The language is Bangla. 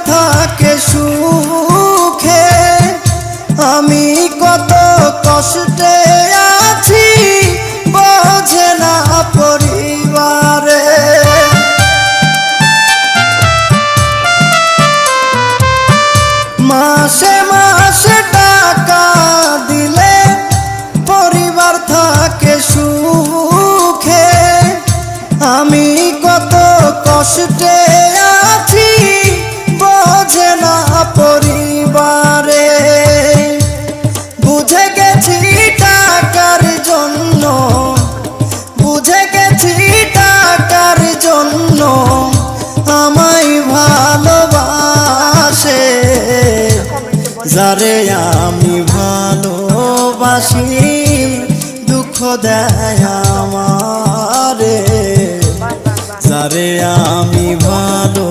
থাকে সুখে, আমি কত কষ্টে আছি বোঝে না পরিবারে। মাসে মাসে টাকা দিলে পরিবার থাকে সুখে, আমি কত কষ্টে আছি বোঝে না পরিবারে। বুঝে গেছি টাকার জন্য, বুঝে গেছি টাকার জন্য আমায় ভালোবাসে, যারে আমি ভালোবাসি দুঃখ দেয় আমারে, যারে আমি ভালো